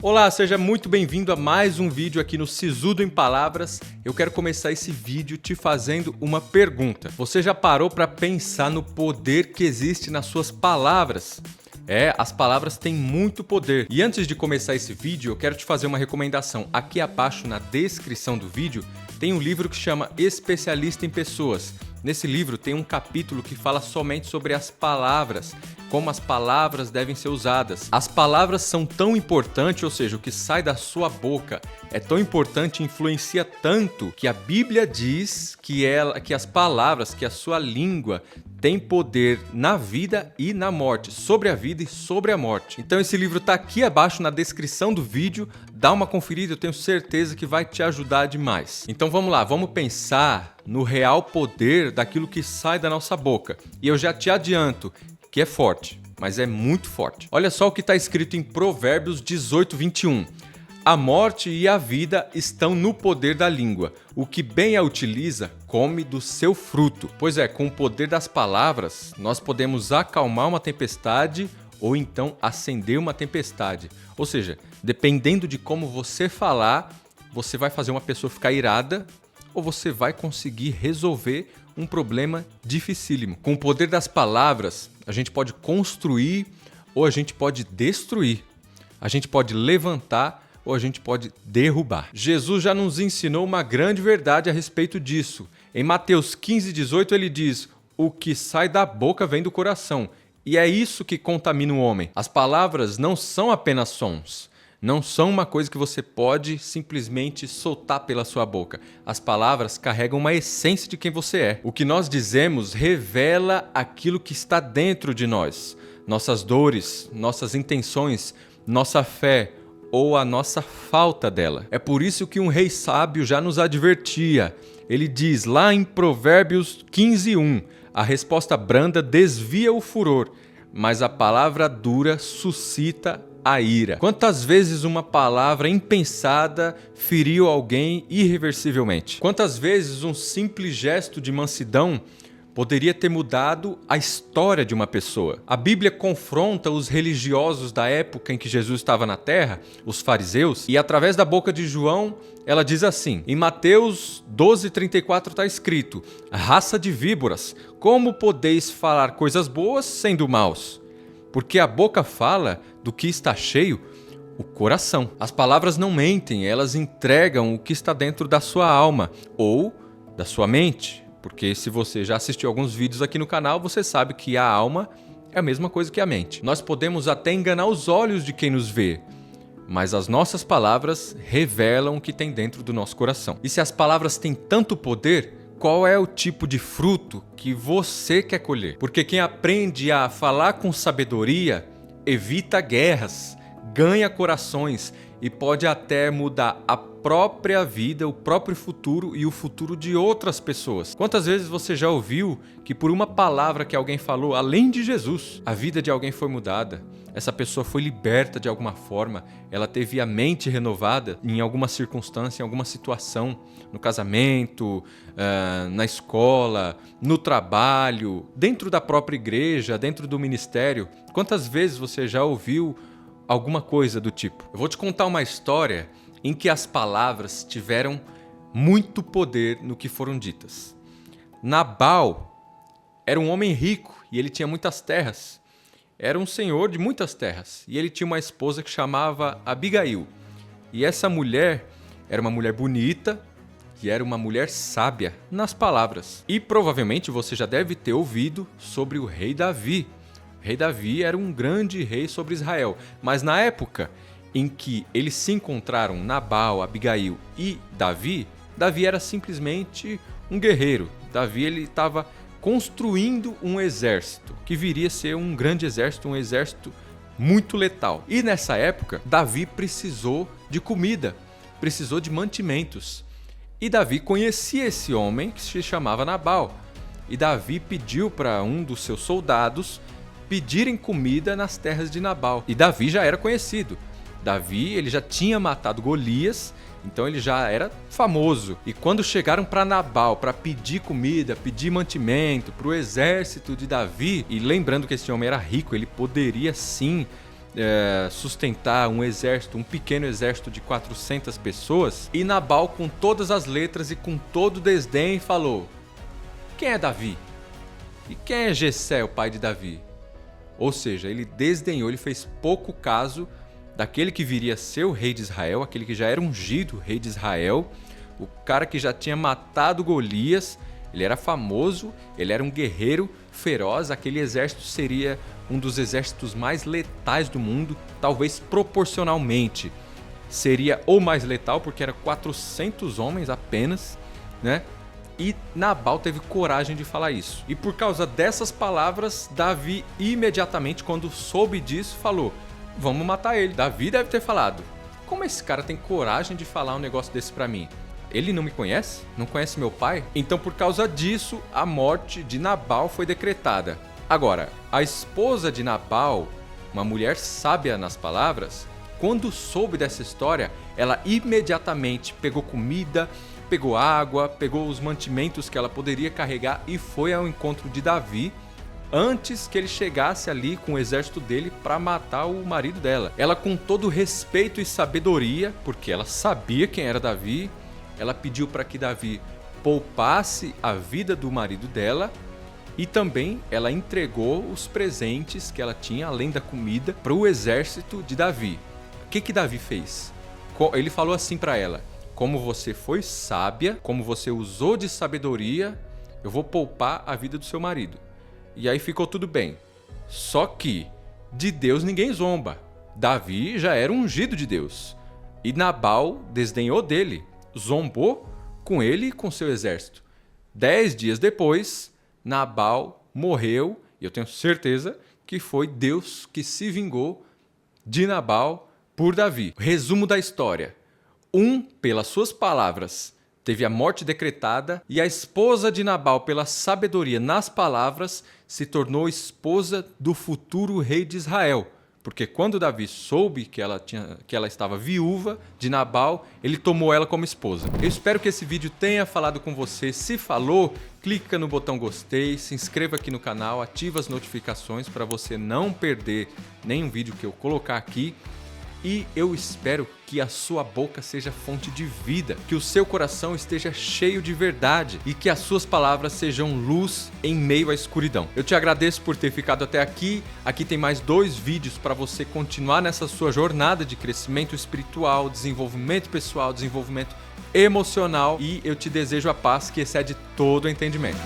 Olá, seja muito bem-vindo a mais um vídeo aqui no Sisudo em Palavras. Eu quero começar esse vídeo te fazendo uma pergunta. Você já parou para pensar no poder que existe nas suas palavras? As palavras têm muito poder. E antes de começar esse vídeo, eu quero te fazer uma recomendação. Aqui abaixo na descrição do vídeo tem um livro que chama Especialista em Pessoas. Nesse livro tem um capítulo que fala somente sobre as palavras, como as palavras devem ser usadas. As palavras são tão importantes, ou seja, o que sai da sua boca é tão importante e influencia tanto que a Bíblia diz que as palavras, que a sua língua tem poder na vida e na morte, sobre a vida e sobre a morte. Então esse livro está aqui abaixo na descrição do vídeo, dá uma conferida, eu tenho certeza que vai te ajudar demais. Então vamos lá, vamos pensar no real poder daquilo que sai da nossa boca. E eu já te adianto que é forte, mas é muito forte. Olha só o que está escrito em Provérbios 18:21. A morte e a vida estão no poder da língua. O que bem a utiliza, come do seu fruto. Pois é, com o poder das palavras, nós podemos acalmar uma tempestade ou então acender uma tempestade. Ou seja, dependendo de como você falar, você vai fazer uma pessoa ficar irada ou você vai conseguir resolver um problema dificílimo. Com o poder das palavras, a gente pode construir ou a gente pode destruir. A gente pode levantar ou a gente pode derrubar. Jesus já nos ensinou uma grande verdade a respeito disso. Em Mateus 15:18 ele diz: o que sai da boca vem do coração. E é isso que contamina o homem. As palavras não são apenas sons. Não são uma coisa que você pode simplesmente soltar pela sua boca. As palavras carregam uma essência de quem você é. O que nós dizemos revela aquilo que está dentro de nós. Nossas dores, nossas intenções, nossa fé ou a nossa falta dela. É por isso que um rei sábio já nos advertia. Ele diz lá em Provérbios 15:1, a resposta branda desvia o furor, mas a palavra dura suscita a ira. Quantas vezes uma palavra impensada feriu alguém irreversivelmente? Quantas vezes um simples gesto de mansidão poderia ter mudado a história de uma pessoa? A Bíblia confronta os religiosos da época em que Jesus estava na terra, os fariseus, e através da boca de João, ela diz assim, em Mateus 12:34 está escrito: raça de víboras, como podeis falar coisas boas sendo maus? Porque a boca fala do que está cheio o coração. As palavras não mentem, elas entregam o que está dentro da sua alma ou da sua mente. Porque se você já assistiu alguns vídeos aqui no canal, você sabe que a alma é a mesma coisa que a mente. Nós podemos até enganar os olhos de quem nos vê, mas as nossas palavras revelam o que tem dentro do nosso coração. E se as palavras têm tanto poder, qual é o tipo de fruto que você quer colher? Porque quem aprende a falar com sabedoria evita guerras, ganha corações e pode até mudar a própria vida, o próprio futuro e o futuro de outras pessoas. Quantas vezes você já ouviu que por uma palavra que alguém falou, além de Jesus, a vida de alguém foi mudada? Essa pessoa foi liberta de alguma forma, ela teve a mente renovada em alguma circunstância, em alguma situação, no casamento, na escola, no trabalho, dentro da própria igreja, dentro do ministério. Quantas vezes você já ouviu alguma coisa do tipo? Eu vou te contar uma história em que as palavras tiveram muito poder no que foram ditas. Nabal era um homem rico e ele tinha muitas terras. Era um senhor de muitas terras e ele tinha uma esposa que chamava Abigail. E essa mulher era uma mulher bonita e era uma mulher sábia nas palavras. E provavelmente você já deve ter ouvido sobre o rei Davi. O rei Davi era um grande rei sobre Israel, mas na época em que eles se encontraram, Nabal, Abigail e Davi, Davi era simplesmente um guerreiro. Davi ele estava construindo um exército, que viria a ser um grande exército, um exército muito letal. E nessa época, Davi precisou de comida, precisou de mantimentos. E Davi conhecia esse homem que se chamava Nabal. E Davi pediu para um dos seus soldados pedirem comida nas terras de Nabal. E Davi já era conhecido. Davi ele já tinha matado Golias, então ele já era famoso. E quando chegaram para Nabal para pedir comida, pedir mantimento para o exército de Davi, e lembrando que esse homem era rico, ele poderia sim sustentar um exército, um pequeno exército de 400 pessoas. E Nabal, com todas as letras e com todo desdém, falou: quem é Davi? E quem é Jessé, o pai de Davi? Ou seja, ele desdenhou, ele fez pouco caso daquele que viria a ser o rei de Israel, aquele que já era ungido rei de Israel, o cara que já tinha matado Golias. Ele era famoso, ele era um guerreiro feroz, aquele exército seria um dos exércitos mais letais do mundo, talvez proporcionalmente. Seria o mais letal, porque era 400 homens apenas, né? E Nabal teve coragem de falar isso. E por causa dessas palavras, Davi imediatamente, quando soube disso, falou: vamos matar ele. Davi deve ter falado: como esse cara tem coragem de falar um negócio desse pra mim? Ele não me conhece? Não conhece meu pai? Então, por causa disso, a morte de Nabal foi decretada. Agora, a esposa de Nabal, uma mulher sábia nas palavras, quando soube dessa história, ela imediatamente pegou comida, pegou água, pegou os mantimentos que ela poderia carregar e foi ao encontro de Davi antes que ele chegasse ali com o exército dele para matar o marido dela. Ela, com todo respeito e sabedoria, porque ela sabia quem era Davi, ela pediu para que Davi poupasse a vida do marido dela e também ela entregou os presentes que ela tinha, além da comida, para o exército de Davi. O que Davi fez? Ele falou assim para ela: como você foi sábia, como você usou de sabedoria, eu vou poupar a vida do seu marido. E aí ficou tudo bem. Só que de Deus ninguém zomba. Davi já era ungido de Deus. E Nabal desdenhou dele, zombou com ele e com seu exército. 10 dias depois, Nabal morreu, e eu tenho certeza que foi Deus que se vingou de Nabal por Davi. Resumo da história: pelas suas palavras, teve a morte decretada, e a esposa de Nabal, pela sabedoria nas palavras, se tornou esposa do futuro rei de Israel. Porque quando Davi soube que ela estava viúva de Nabal, ele tomou ela como esposa. Eu espero que esse vídeo tenha falado com você. Se falou, clica no botão gostei, se inscreva aqui no canal, ativa as notificações para você não perder nenhum vídeo que eu colocar aqui. E eu espero que a sua boca seja fonte de vida, que o seu coração esteja cheio de verdade e que as suas palavras sejam luz em meio à escuridão. Eu te agradeço por ter ficado até aqui. Aqui tem mais 2 vídeos para você continuar nessa sua jornada de crescimento espiritual, desenvolvimento pessoal, desenvolvimento emocional, e eu te desejo a paz que excede todo entendimento.